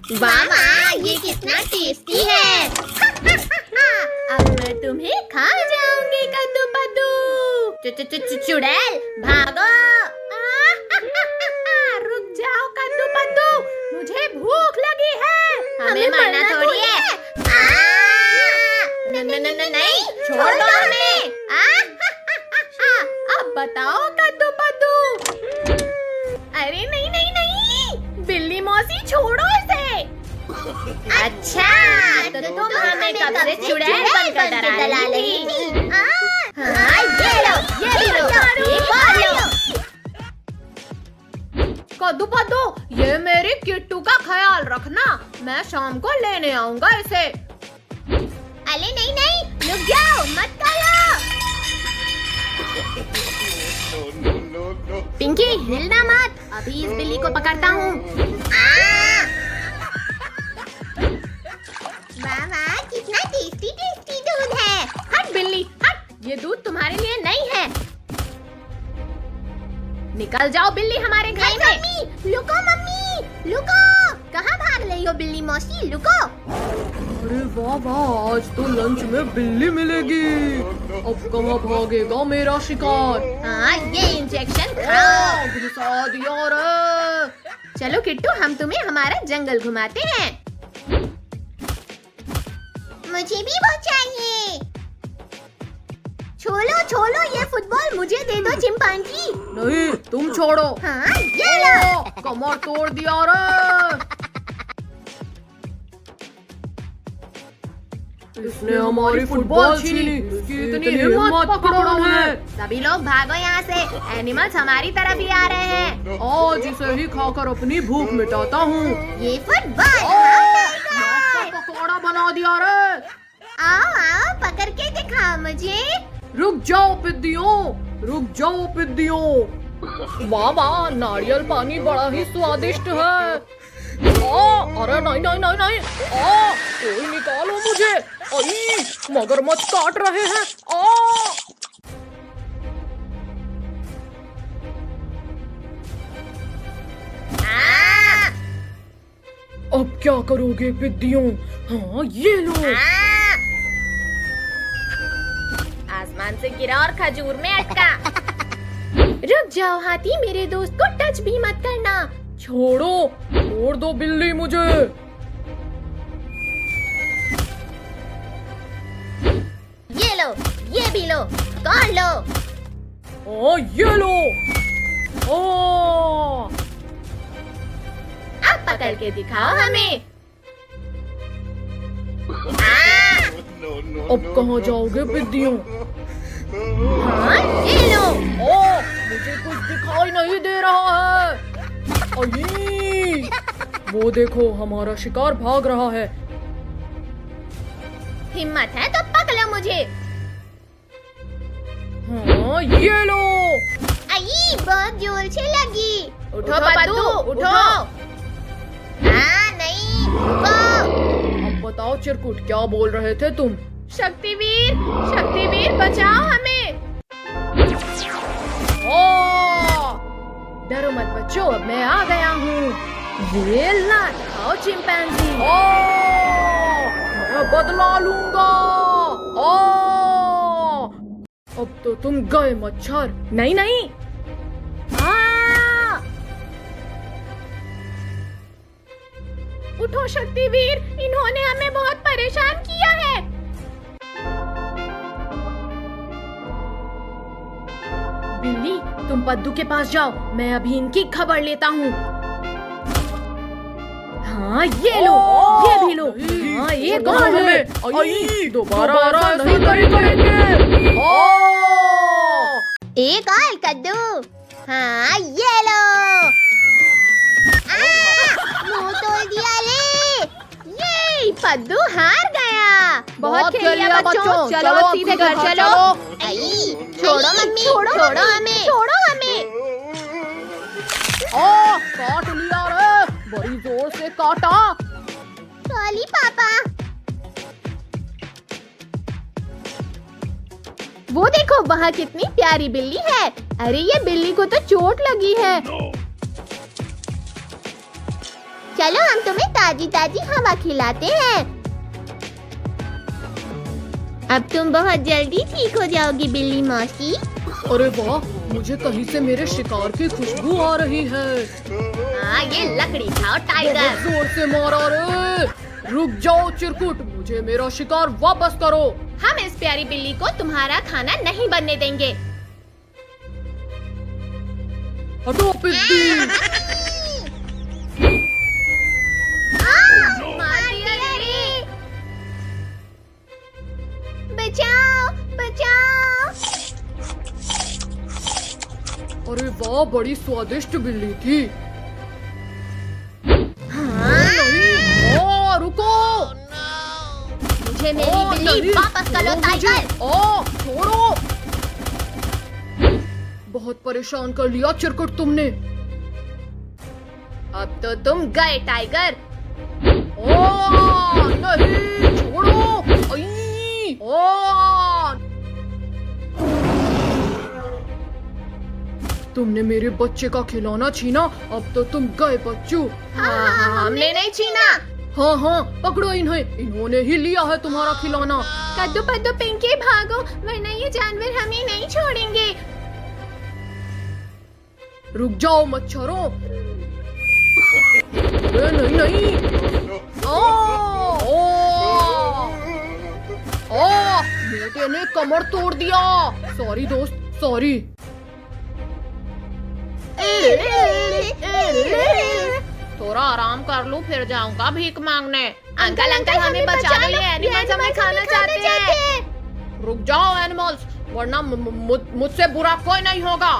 वाह, ये कितना टेस्टी है। अब मैं तुम्हें खा जाऊंगी कद्दू पद्दू। चुड़ैल भागो। रुक जाओ कद्दू पद्दू, मुझे भूख लगी है। हमें मरना थोड़ी है। नहीं, छोड़ दो हमें। अब बताओ कद्दू पद्दू। अरे नहीं नहीं नहीं, बिल्ली मौसी छोड़ो इसे। अच्छा, तो तुम हमें कब से चुड़ैल बनकर डरा रही थी। हाँ, ये लो, ये लो, एक और लो। कद्दू पद्दू, ये मेरी किट्टू का ख्याल रखना, मैं शाम को लेने आऊंगा इसे। अरे नहीं नहीं, रुक जाओ, मत खाओ। पिंकी, हिलना मत, अभी इस बिल्ली को पकड़ता हूँ। वाह, कितना टेस्टी टेस्टी दूध है। हट बिल्ली हट, ये दूध तुम्हारे लिए नहीं है। निकल जाओ बिल्ली हमारे घर से। मम्मी लुको, मम्मी लुको। कहाँ भाग रही हो बिल्ली मौसी, लुको। अरे वाह वाह, आज तो लंच में बिल्ली मिलेगी। अब कहाँ भागेगा मेरा शिकार। हाँ, ये इंजेक्शन खाओ। घुसा दिया रे। चलो किट्टू, हम तुम्हें हमारा जंगल घुमाते हैं। मुझे भी वो चाहिए। छोड़ो छोड़ो, ये फुटबॉल मुझे दे दो चिंपांजी। नहीं, तुम छोड़ो। हाँ, ये लो। कमर तोड़ दिया रे। इसने हमारी फुटबॉल छीनी। इसकी इतनी हिम्मत, पकड़ो हमें। सभी लोग भागो यहाँ से, एनिमल्स हमारी तरफ ही आ रहे हैं। आज इसे ही खाकर अपनी भूख मिटाता हूँ। ये फुटबॉल पकौड़ा बना दिया रे। आओ आओ, पकड़ के दिखाओ मुझे। रुक जाओ पिद्दियों, रुक जाओ पिद्दियों। वाह वाह, नारियल पानी बड़ा ही स्वादिष्ट है। अरे नहीं नहीं नहीं नहीं, कोई निकालो मुझे। मगरमच्छ काट रहे हैं। अब क्या करोगे पिद्दियों? हाँ, ये लो। आसमान से गिरा और खजूर में अटका। रुक जाओ हाथी, मेरे दोस्त को टच भी मत करना। छोड़ो, छोड़ दो बिल्ली मुझे। ये लो, ये भी लो, कौन लो। ये लो। अब पकड़ के दिखाओ हमें। अब कहाँ जाओगे पिद्दियों? हाँ, ये लो। मुझे कुछ दिखाई नहीं दे रहा है। वो देखो, हमारा शिकार भाग रहा है। हिम्मत है तो पकड़ो मुझे। हाँ, ये लो। आई, बहुत जोर से लगी। उठो पद्दू, उठो। नहीं, रुको। अब बताओ चिरकुट, क्या बोल रहे थे तुम? शक्तिवीर, शक्तिवीर बचाओ हमें। डरो मत बच्चों, अब मैं आ गया हूँ। ये ला, खाओ चिंपैंजी। मैं बदला लूंगा। अब तो तुम गए मच्छर। नहीं नहीं। उठो शक्तिवीर, इन्होंने हमें बहुत परेशान किया है। बिल्ली, तुम पद्दू के पास जाओ, मैं अभी इनकी खबर लेता हूँ। हाँ, ये लो, ये भी लो। हाँ, एक और लो। दोबारा नहीं करेंगे। एक और कद्दू। हाँ, ये लो। मुंह तोड़ दिया ले। ये पद्दू हार गया। बहुत खेल लिया बच्चों, चलो सीधे घर चलो। छोड़ो मम्मी, छोड़ो हमें, छोड़ो हमें। काट लिया रे, बड़ी जोर से काटा। सॉरी पापा। वो देखो, वहाँ कितनी प्यारी बिल्ली है। अरे ये बिल्ली को तो चोट लगी है। चलो हम तुम्हें ताजी ताजी हवा खिलाते हैं। अब तुम बहुत जल्दी ठीक हो जाओगी बिल्ली मौसी। अरे वाह, मुझे कहीं से मेरे शिकार की खुशबू आ रही है। हाँ, ये लकड़ी खाओ टाइगर। बहुत जोर से मारा रे। रुक जाओ चिरकुट, मुझे मेरा शिकार वापस करो। हम इस प्यारी बिल्ली को तुम्हारा खाना नहीं बनने देंगे। हटो पिद्दी। मार दिया रे। बचाओ बचाओ। अरे वाह, बड़ी स्वादिष्ट बिल्ली थी। हाँ, ओ रुको। मुझे मेरी बिल्ली वापस कर लो टाइगर। ओ छोड़ो। बहुत परेशान कर लिया चिरकुट तुमने। अब तो तुम गए टाइगर। ओ नहीं, छोड़ो। आई, ओ तुमने मेरे बच्चे का खिलौना छीना, अब तो तुम गए बच्चू। हाँ, हमने नहीं छीना। हाँ हाँ, पकड़ो इन्हें, इन्होंने ही लिया है तुम्हारा खिलौना। कद्दू पद्दू पिंकी भागो, वरना ये जानवर हमें नहीं छोड़ेंगे। रुक जाओ मच्छरों। अरे नहीं नहीं। ओ, ओ, ओ, बेटे ने कमर तोड़ दिया। सॉरी दोस्त, सॉरी। थोड़ा आराम कर लूं, फिर जाऊंगा भीख मांगने। अंकल अंकल हमें बचा लो, ये एनिमल्स हमें खाना चाहते हैं। रुक जाओ एनिमल्स, वरना मुझसे बुरा कोई नहीं होगा।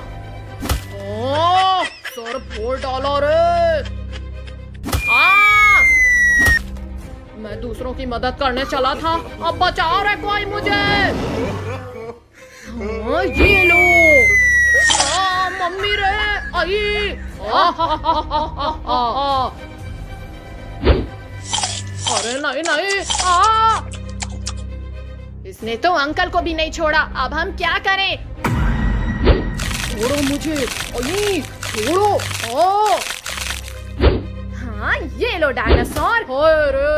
ओ, सर फोड़ डाला रे। मैं दूसरों की मदद करने चला था, अब बचाओ रे कोई मुझे। हाँ, ये लो। मम्मी रे, आई। अरे नहीं नहीं। इसने तो अंकल को भी नहीं छोड़ा, अब हम क्या करें? छोड़ो मुझे। आई, छोड़ो। हाँ, ये लो डायनासोर। हाय रे।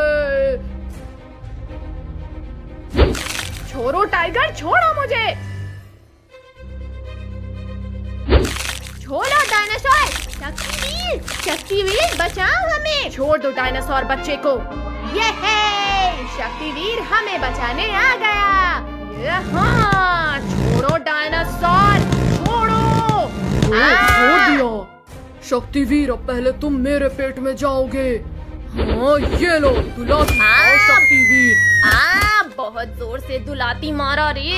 छोड़ो टाइगर, छोड़ो मुझे। छोड़ो डायनासोर। शक्तिवीर, शक्तिवीर बचाओ हमें। छोड़ दो डायनासोर बच्चे को। ये है शक्तिवीर हमें बचाने आ गया। ये हाँ, छोड़ो डायनासोर, छोड़ो। छोड़ दिया। शक्तिवीर, अब पहले तुम मेरे पेट में जाओगे। हाँ, ये लो दुलाती खाओ शक्तिवीर। बहुत जोर से दुलाती मारा रे।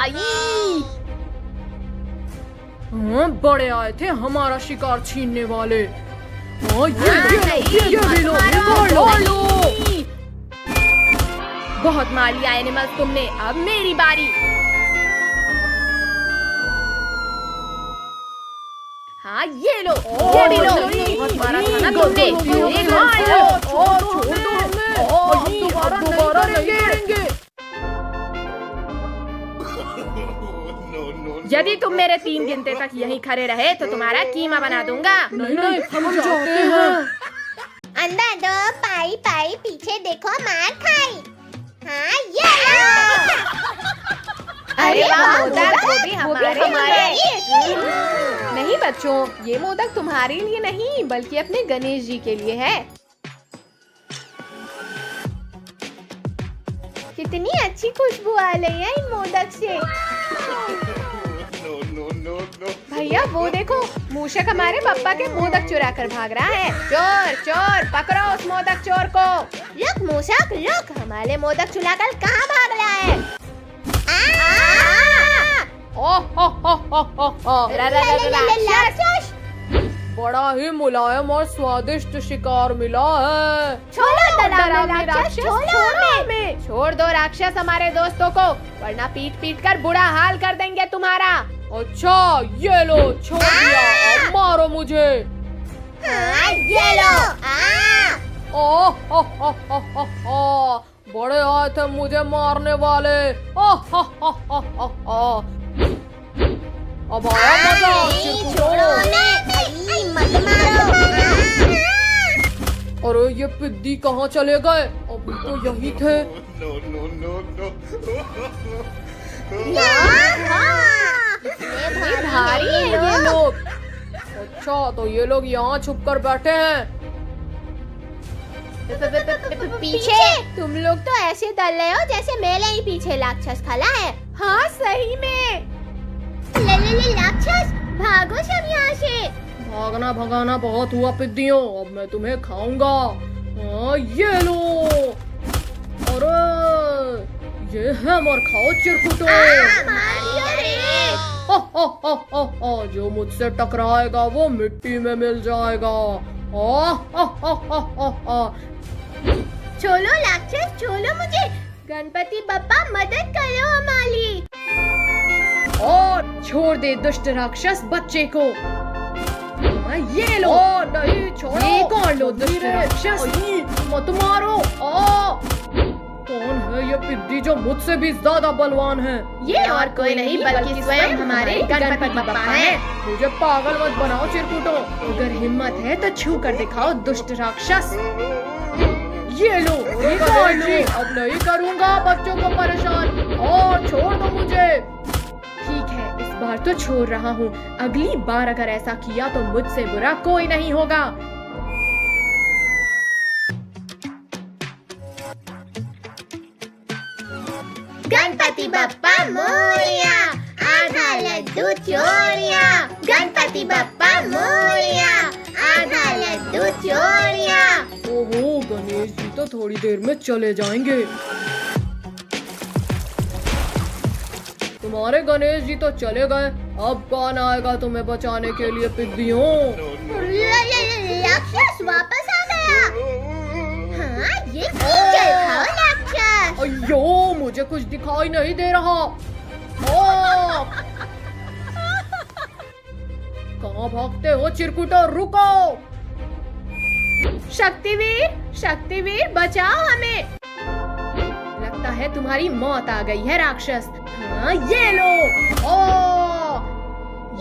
आई। हाँ, बड़े आए थे हमारा शिकार छीनने वाले। हाँ, ये भी लो, मार लो। बहुत मार लिया एनिमल्स तुमने, अब मेरी बारी। हाँ, ये लो, ये भी लो। बहुत मारा था ना तुमने। एक और छोड़ दो हमें। दोबारा नहीं करेंगे। यदि तुम मेरे 3 गिनते तक यहीं खड़े रहे तो तुम्हारा कीमा बना दूंगा। नहीं नहीं, हम जाते हैं। अंदर दो, पाई पाई पीछे देखो, मार खाई। हाँ, ये लो। अरे वाह, मोदक वो भी हमारे। नहीं बच्चों, ये मोदक तुम्हारे लिए नहीं बल्कि अपने गणेश जी के लिए है। कितनी अच्छी खुशबू आ रही है इन मोदक से। भैया वो देखो, मूषक हमारे पापा के मोदक चुरा कर भाग रहा है। चोर चोर, पकड़ो उस मोदक चोर को। रुक मूषक रुक, हमारे मोदक चुराकर कहाँ भाग रहा है? राक्षस! बड़ा ही मुलायम और स्वादिष्ट शिकार मिला है। छोड़ो राक्षस, छोड़ो हमें। छोड़ दो राक्षस हमारे दोस्तों को, वरना पीट पीट कर बुरा हाल कर देंगे तुम्हारा। अच्छा, ये लो, छोड़ दिया, अब मारो मुझे। हाँ, ये लो। बड़े आए थे मुझे मारने वाले। अब आया मजा। छोड़ो, मत मारो। अरे ये पिद्दी कहाँ चले गए? अभी तो यही थे। भारी है ये लोग। अच्छा, तो ये लोग यहाँ छुप कर बैठे हैं। पीछे तुम लोग तो ऐसे दल रहे हो जैसे मेले ही पीछे राक्षस खड़ा है। हाँ सही में। ले राक्षस, भागो सब यहाँ से। भागना भगाना बहुत हुआ पिद्दियों, अब मैं तुम्हें खाऊंगा। हाँ, ये लो। अरे ये है, मर खाओ चिरकुटो। जो मुझसे टकराएगा वो मिट्टी में मिल जाएगा। छोड़ो राक्षस, छोड़ो मुझे। गणपति बप्पा मदद करो हमारी। और छोड़ दे दुष्ट राक्षस बच्चे को। ये लो। नहीं छोड़ो। ये कौन लो दुष्ट राक्षस? मत मारो। कौन है ये पिद्दी जो मुझसे भी ज्यादा बलवान है? ये और कोई नहीं बल्कि स्वयं हमारे गणपति बप्पा हैं। मुझे पागल मत बनाओ चिरकुटो। अगर हिम्मत है तो छू कर दिखाओ दुष्ट राक्षस। ये लो। अब नहीं करूँगा बच्चों को परेशान। और छोड़ दो मुझे। ठीक है, इस बार तो छोड़ रहा हूँ। अगली बार अगर ऐसा किया तो मुझसे बुरा कोई नहीं होगा। गणपति बप्पा मोरया, आधा लड्डू चोरिया। गणपति बप्पा मोरया, आधा लड्डू चोरिया। ओहो, गणेश जी तो थोड़ी देर में चले जाएंगे। तुम्हारे गणेश जी तो चले गए, अब कौन आएगा तुम्हें बचाने के लिए पिद्दियों? राक्षस वापस आ गया। हाँ, ये चल खाओ राक्षस। अयो, मुझे कुछ दिखाई नहीं दे रहा। कहाँ भागते हो चिरकुटो, रुको। शक्तिवीर बचाओ हमें। लगता है तुम्हारी मौत आ गई है राक्षस। हाँ, ये लो।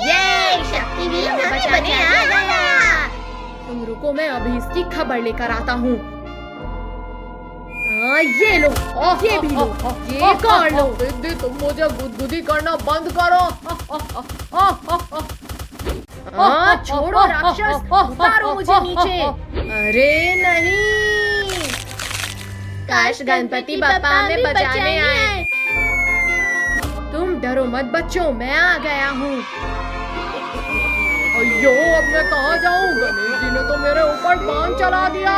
ये शक्तिवीर हमें बचाने आ गया। तुम रुको, मैं अभी इसकी खबर लेकर आता हूँ। हाँ, ये लो। ये भी लो। ये कर लो। दीदी, तुम मुझे गुदगुदी करना बंद करो। हाँ, छोड़ो राक्षस, उतारो मुझे नीचे। अरे नहीं, काश गणपति बप्पा हमें बचाने आए। तुम डरो मत बच्चों, मैं आ गया हूँ। अयो, अब मैं कहाँ जाऊँ? गणेश जी ने तो मेरे ऊपर बाण चला दिया।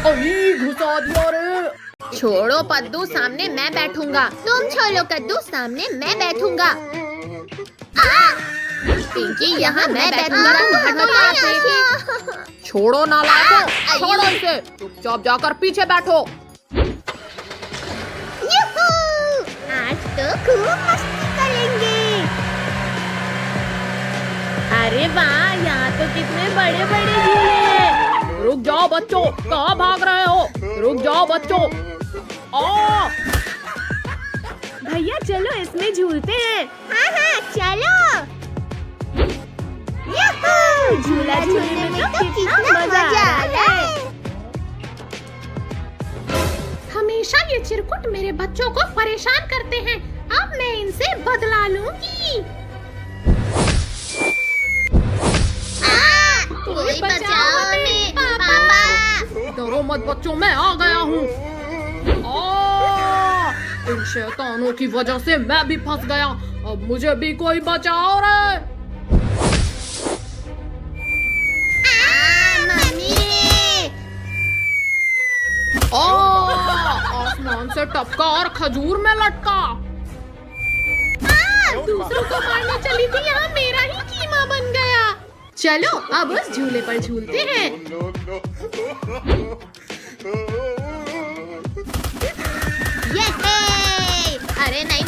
अभी घुसा दिया रे। छोड़ो पद्दू, सामने मैं बैठूंगा। तुम छोड़ो कद्दू, सामने मैं बैठूंगा। पिंकी, यहाँ मैं बैठूंगा, तुम हटो यहाँ से। छोड़ो नालायकों, छोड़ो इसे। चुपचाप जाकर पीछे बैठो। आज तो खूब मस्ती करेंगे। अरे वाह, यहाँ तो कितने बड़े बड़े झूले हैं। रुक जाओ बच्चों, कहाँ भाग रहे हो? रुक जाओ बच्चों। भैया चलो इसमें झूलते हैं। हाँ, चलो। झूला झूलने में तो कितना मजा आ रहा है। हमेशा ये चिरकुट मेरे बच्चों को परेशान करते हैं। अब मैं इनसे बदला लूंगी। कोई बचाओ हमें, पापा। डरो मत बच्चों, मैं आ गया हूँ। इन शैतानों की वजह से मैं भी फंस गया। अब मुझे भी कोई बचाओ रे। आसमान से टपका और खजूर में लटका। दूसरों को मारने चली थी, यहाँ मेरा ही कीमा बन गया। चलो अब उस झूले पर झूलते हैं। अरे नहीं।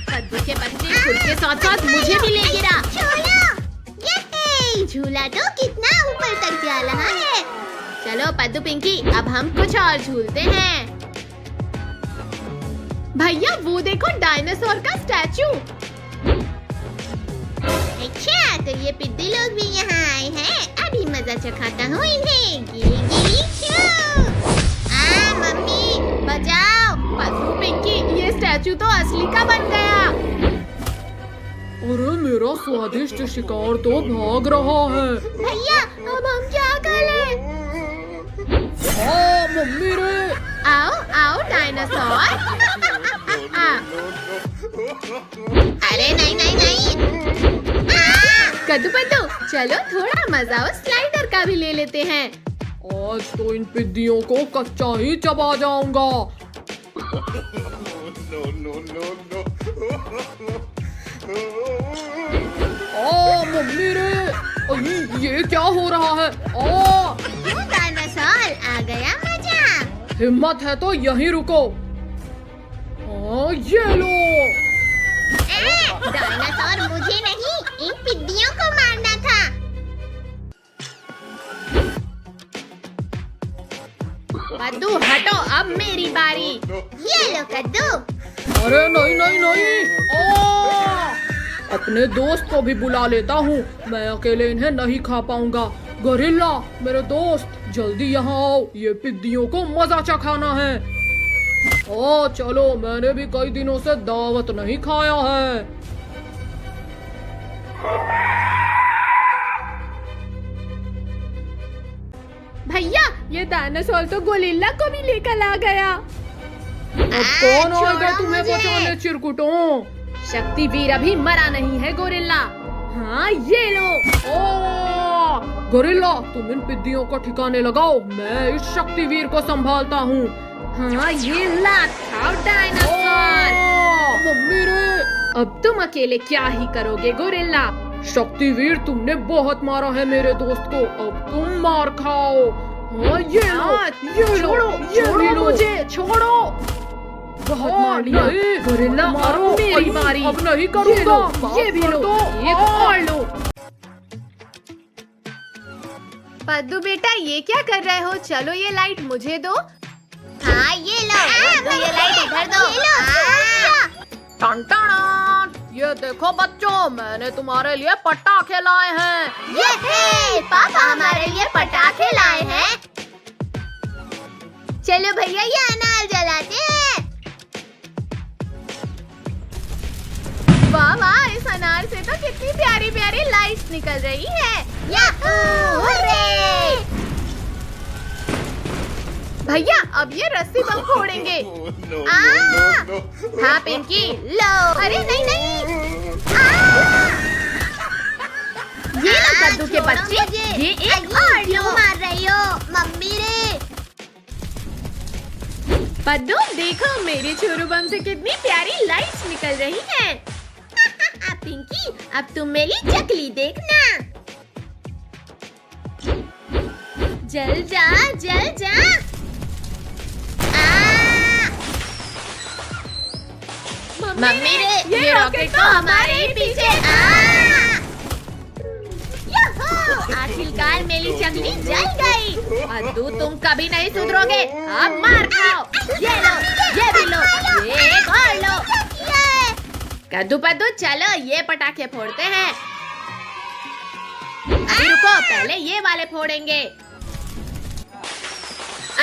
कद्दू के बच्चे खुद के साथ साथ मुझे भी ले गिरा। झूला तो कितना ऊपर तक जा रहा है। चलो पद्दू पिंकी, अब हम कुछ और झूलते हैं। भैया वो देखो, डायनासोर का स्टैचू। अच्छा, तो ये पिद्दी लोग भी यहाँ आए हैं। मैं भी मजा चखाता हूँ इन्हें। गिली गिली शू। मम्मी बचाओ। पद्दू पिंकी, ये स्टैचू तो असली का बन गया। अरे मेरा स्वादिष्ट शिकार तो भाग रहा है। भैया अब हम क्या करें? मम्मी रे। आओ आओ डायनासोर। अरे नहीं नहीं नहीं। कद्दू पद्दू, चलो थोड़ा मजा उस स्लाइडर का भी ले लेते हैं। आज तो इन पिद्दियों को कच्चा ही चबा जाऊंगा। मम्मी रे, ये क्या हो रहा है? डायनासोर आ गया मजा। हिम्मत है तो यहीं रुको। ये लो। डायनासोर मुझे नहीं, इन पिद्दियों को मारना था। पद्दू हटो, अब मेरी बारी। ये लो कद्दू। अरे नहीं नहीं नहीं। अपने दोस्त को भी बुला लेता हूँ, मैं अकेले इन्हें नहीं खा पाऊंगा। गोरिल्ला मेरे दोस्त, जल्दी यहाँ आओ, ये पिद्दियों को मजा चखाना है। चलो, मैंने भी कई दिनों से दावत नहीं खाया है। भैया, ये डायनासोर तो गोरिल्ला को भी लेकर आ गया। अब कौन आएगा तुम्हें बचाने चिरकुटों? शक्तिवीर अभी मरा नहीं है गोरिल्ला। हाँ ये लो। गोरिल्ला, तुम इन पिद्दियों को ठिकाने लगाओ, मैं इस शक्तिवीर को संभालता हूँ। हाँ ये लात खाओ डायनासोर। मम्मी रे। अब तुम अकेले क्या ही करोगे गोरिल्ला? शक्तिवीर, तुमने बहुत मारा है मेरे दोस्त को, अब तुम मार खाओ। ये लो, ये छोड़ो, ये छोड़ो लो। मुझे, छोड़ो। बहुत मार लिया गोरिल्ला। मारो, मेरी बारी। अब नहीं करूँगा। ये भी लो, एक और लो। पद्दू बेटा, ये क्या कर रहे हो? चलो ये लाइट मुझे दो। हाँ ये लो। ये लाइट इधर दो। ये लो। Ton ton. ये देखो बच्चों, मैंने तुम्हारे लिए पटाखे लाए हैं। ये पापा हमारे लिए पटाखे लाए हैं। चलो भैया, ये अनार जलाते हैं। वाह वाह, इस अनार से तो कितनी प्यारी प्यारी लाइट्स निकल रही है। भैया, अब ये रस्सी बम फोड़ेंगे। हाँ पिंकी, लो। अरे नहीं नहीं। ये लो कद्दू के बच्चे, ये एक और क्यों लो। मार रही हो मम्मी रे? पद्दू देखो, मेरे छोरू बम से कितनी प्यारी लाइट्स निकल रही हैं। पिंकी, अब तुम मेरी चकली देखना। जल जा, जल जा। मम्मी रे, ये रॉकेट तो हमारे ही पीछे। आखिरकार मेरी चकली जल गई। पद्दू, तुम कभी नहीं सुधरोगे। अब मार खाओ। ये लो, ये भी लो, ये एक और लो। कद्दू पद्दू, चलो ये पटाखे फोड़ते हैं। अभी रुको, पहले ये वाले फोड़ेंगे।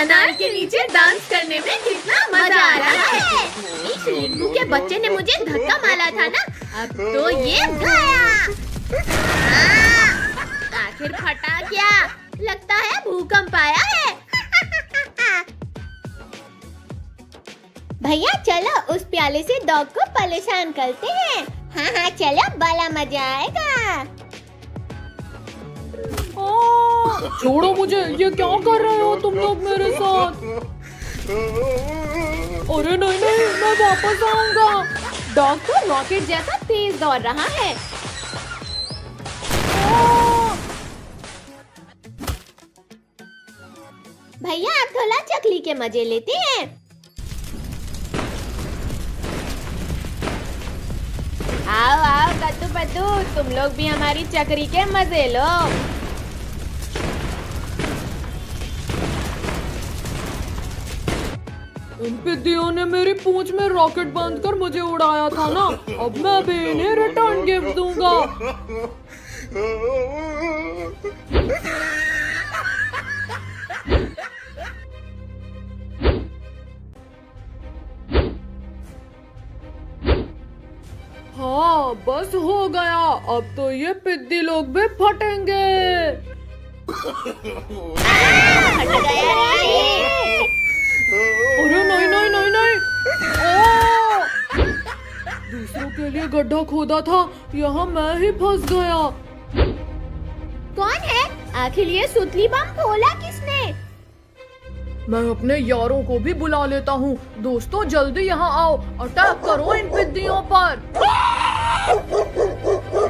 अनार के नीचे डांस करने में कितना मजा आ रहा है। इस रिंकू के बच्चे ने मुझे धक्का मारा था ना, अब तो ये गया। आखिर फटा क्या? लगता है भूकंप आया है। भैया चलो, उस प्याले से डॉग को परेशान करते हैं। हाँ चलो, बड़ा मजा आएगा। छोड़ो मुझे, ये क्या कर रहे हो तुम लोग मेरे साथ? अरे नहीं नहीं, मैं वापस आऊंगा। डॉग तो रॉकेट जैसा तेज दौड़ रहा है। भैया, आप थोड़ा चकली के मजे लेते हैं। आओ आओ कद्दू पद्दू, तुम लोग भी हमारी चक्री के मजे लो। इन पिद्दियों ने मेरी पूंछ में रॉकेट बांधकर मुझे उड़ाया था ना, अब मैं भी इन्हें रिटर्न गिफ्ट दूंगा। हाँ बस हो गया, अब तो ये पिद्दी लोग भी फटेंगे। हट गया रे। अरे नहीं नहीं नहीं नहीं, ओ! दूसरों के लिए गड्ढा खोदा था, यहाँ मैं ही फंस गया। कौन है आखिर ये सुतली बम खोला किसने? मैं अपने यारों को भी बुला लेता हूँ। दोस्तों जल्दी यहाँ आओ, अटैक करो इन पिद्दियों पर।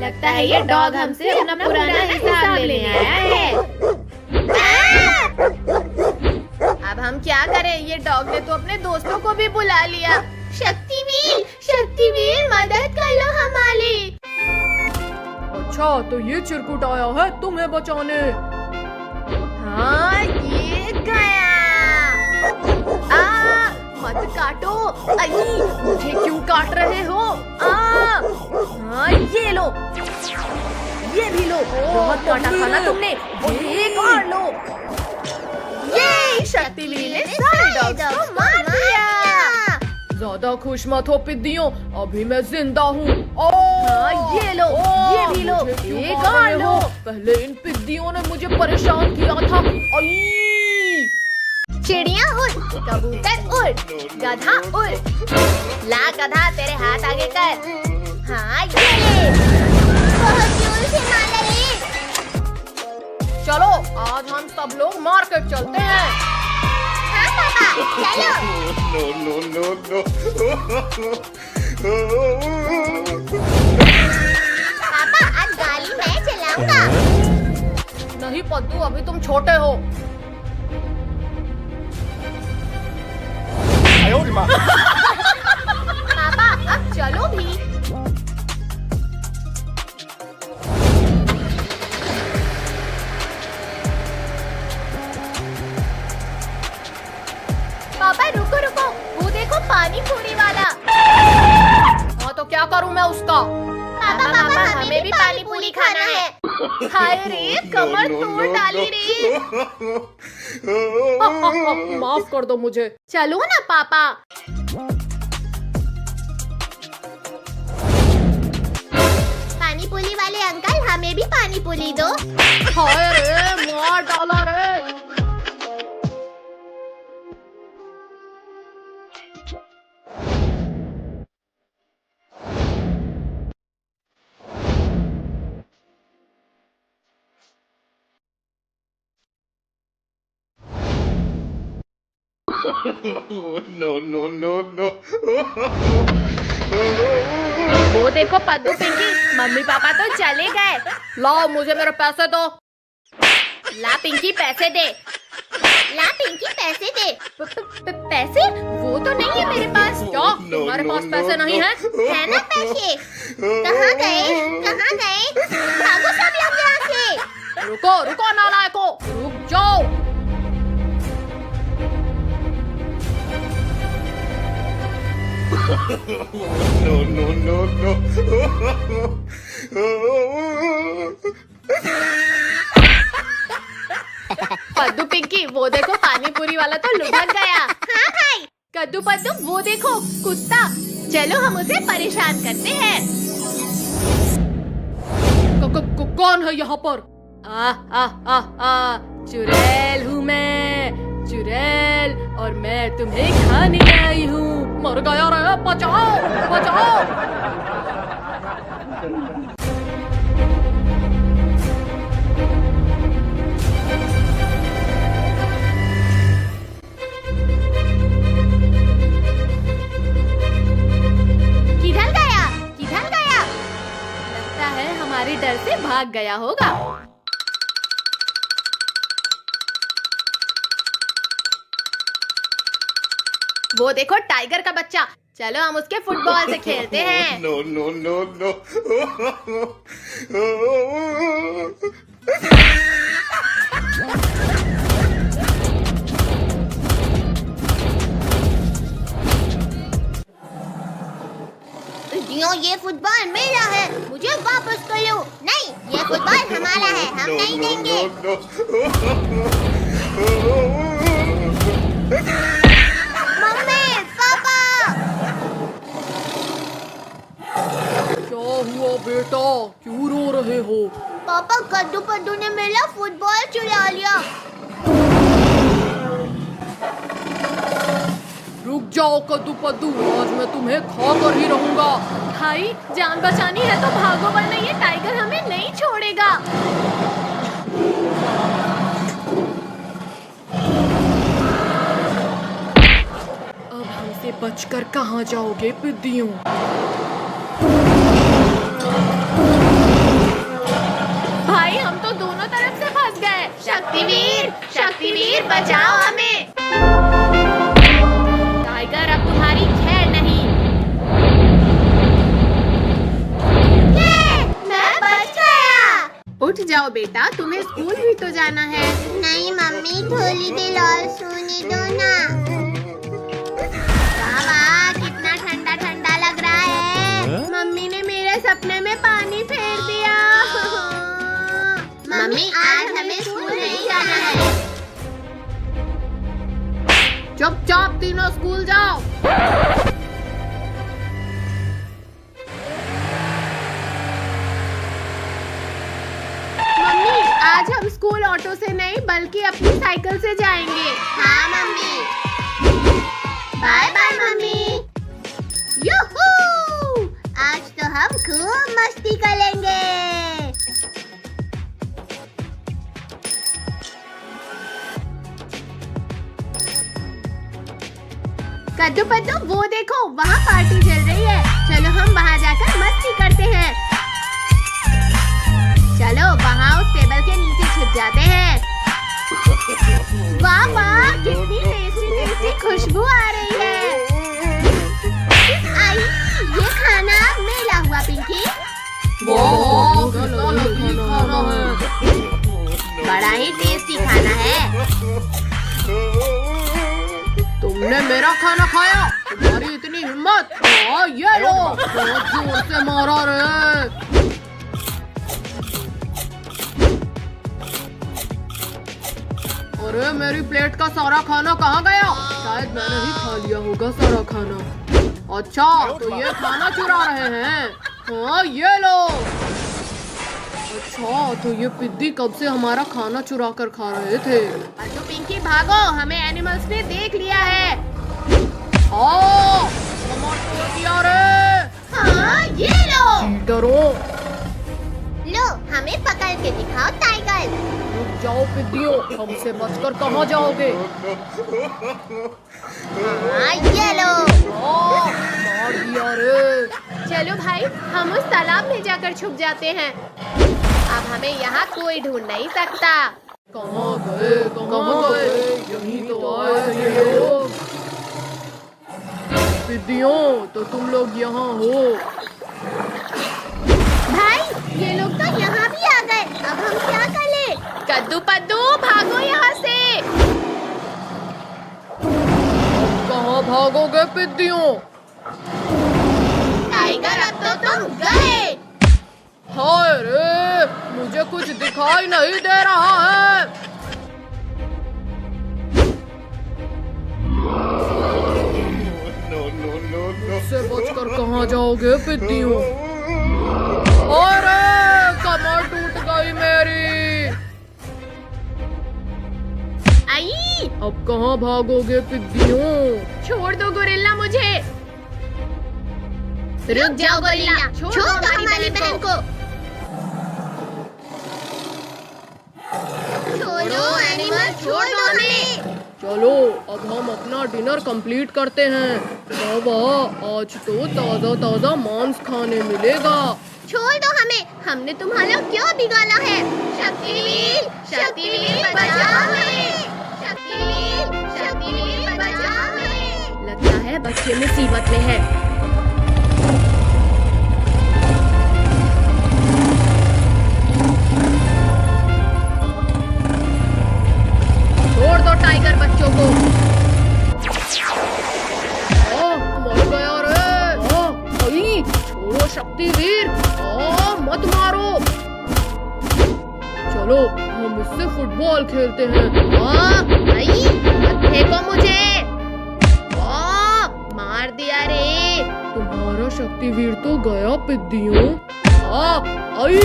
लगता है ये डॉग हमसे अपना पुराना हिसाब लेने आया है। अब हम क्या करें? ये डॉग ने तो अपने दोस्तों को भी बुला लिया। शक्तिवीर मदद कर लो हमारी। अच्छा तो ये चिरकुट आया है तुम्हें बचाने। हाँ ये गया। मत काटो। अई, मुझे क्यों काट रहे हो? हाँ ये लो, ये भी लो। बहुत काटा था ना तुमने, एक और लो। ये शक्तिवीर ने सारे डॉग्स को मार दिया। ज्यादा खुश मत हो पिद्दियों, अभी मैं जिंदा हूँ। हाँ ये लो, ये भी लो, एक और लो। पहले इन पिद्दियों ने मुझे परेशान किया था। आई! चिड़िया उड़, कबूतर उड़, गधा उड़। ला गधा, तेरे हाथ आगे कर। हाँ ये ले। बहुत जोर से मारा रे। चलो आज हम सब लोग मार्केट चलते हैं। हाँ पापा चलो। पापा आज गाड़ी मैं चलाऊंगा। नहीं पद्दू, अभी तुम छोटे हो। पापा अब चलो भी। पापा रुको रुको, वो देखो पानी पूरी वाला। हाँ तो क्या करूँ मैं उसका? पापा हमें भी पानी पूरी खाना है। हाय रे, कमर तोड़ डाली रे। माफ कर दो मुझे। चलो ना पापा। पानी पूरी वाले अंकल हमें भी पानी पूरी दो। हाय रे, मार डाला रे। No. वो देखो पद्दू पिंकी, मम्मी पापा तो चले गए। लाओ मुझे मेरे पैसे दो। ला पिंकी पैसे दे। ला पिंकी पैसे दे। पैसे? वो तो नहीं है मेरे पास। क्या तुम्हारे पास पैसे नहीं है? है ना पैसे? कहाँ गए? भागो सब लोग यहाँ से। रुको नालायकों, रुक जाओ। No. पद्दू पिंकी, वो देखो पानी पूरी वाला तो लुढ़क गया। हाँ भाई। कद्दू पद्दू, वो देखो कुत्ता। चलो हम उसे परेशान करते हैं। कौन है यहाँ पर? चुड़ैल हूँ मैं, चुड़ैल, और मैं तुम्हें खाने आई हूँ। मर गया रे, बचाओ। किधर गया? लगता है हमारे डर से भाग गया होगा। वो देखो टाइगर का बच्चा। चलो हम उसके फुटबॉल से खेलते हैं। No. ये फुटबॉल मेरा है, मुझे वापस कर लो। नहीं, ये फुटबॉल हमारा है, हम नहीं देंगे। मम्मी, पापा। क्या हुआ बेटा, क्यों रो रहे हो? पापा, कद्दू पद्दू ने मेरा फुटबॉल चुरा लिया। रुक जाओ कद्दू पद्दू, आज मैं तुम्हें खा कर ही रहूंगा। भाई जान बचानी है तो भागो, वरना ये टाइगर हमें नहीं छोड़ेगा। अब हमसे बचकर कहाँ जाओगे पिद्दियों? भाई हम तो दोनों तरफ से फंस गए। शक्तिवीर बचाओ हमें। टाइगर अब तुम्हारी खैर नहीं। मैं बच गया। उठ जाओ बेटा, तुम्हें स्कूल भी तो जाना है। नहीं मम्मी, थोड़ी देर और सोने दो ना। वाह, कितना ठंडा ठंडा लग रहा है। मम्मी ने मेरे सपने में पानी फेर दिया। मम्मी, आज हमें स्कूल नहीं जाना है। चुपचाप तीनों स्कूल जाओ। मम्मी, आज हम स्कूल ऑटो से नहीं बल्कि अपनी साइकिल से जाएंगे। हाँ mummy. Bye bye mummy. Yoohoo! आज तो हम खूब मस्ती करेंगे। कद्दू पद्दू, वो देखो वहाँ पार्टी चल रही है। चलो हम वहाँ जाकर मस्ती करते हैं। चलो वहाँ उस टेबल के नीचे छिप जाते हैं। वाह वाह, कितनी टेस्टी टेस्टी खुशबू आ रही है। आई, ये खाना मेरा हुआ पिंकी। वाह, कितना लजीज खाना है। बड़ा ही टेस्टी खाना है। तुमने मेरा खाना खाया, तुम्हारी इतनी हिम्मत? ये लो, बहुत जोर से मारा रे। अरे मेरी प्लेट का सारा खाना कहाँ गया? शायद मैंने ही खा लिया होगा सारा खाना। अच्छा, तो ये खाना चुरा रहे हैं? हाँ, ये लो। अच्छा, तो ये पिद्दी कब से हमारा खाना चुरा कर खा रहे थे? तो पिंकी भागो, हमें एनिमल्स ने देख लिया है। हाँ, टमाटो दिया रे। हाँ, ये लो। चीटरों, लो, हमें पकड़ के दिखाओ टाइगर। रुक जाओ पिद्दियों, हमसे बचकर कहाँ जाओगे? हाँ, ये लो। मार दिया रे। चलो भाई, हम उस तालाब में जाकर छुप जाते हैं। अब हमें यहाँ कोई ढूंढ नहीं सकता। कहाँ गए, कहाँ गए? यहीं तो आए थे ये लोग। पिद्दियों, तो तुम लोग यहाँ हो। भाई, ये लोग तो यहाँ भी आ गए। अब हम क्या करें? कद्दू पद्दू, भागो यहाँ से। कहाँ भागोगे पिद्दियों? टाइगर, अब तो तुम गए। हाय रे, मुझे कुछ दिखाई नहीं दे रहा है। से बचकर कहाँ जाओगे पिद्दियों? अरे कमर टूट गई मेरी। आई, अब कहाँ भागोगे पिद्दियों? छोड़ दो गोरिल्ला मुझे। रुक जाओ गोरिल्ला, छोड़ो हमारी बहन को। छोड़ो एनिमल, छोड़ दो हमें। चलो अब हम अपना डिनर कंप्लीट करते हैं। बाबा, आज तो ताजा ताजा मांस खाने मिलेगा। छोड़ दो हमें, हमने तुम्हारा क्या बिगाड़ा है? शक्तिवीर, शक्तिवीर बचाओ हमें। शक्तिवीर बचाओ हमें। लगता है बच्चे मुसीबत में है। छोड़ दो टाइगर बच्चों को। मर गया रे। छोड़ो शक्तिवीर, मत मारो। फुटबॉल खेलते हैं। आई, मत फेंको मुझे। मार दिया रे। तुम्हारा शक्तिवीर तो गया पिद्दियों। आई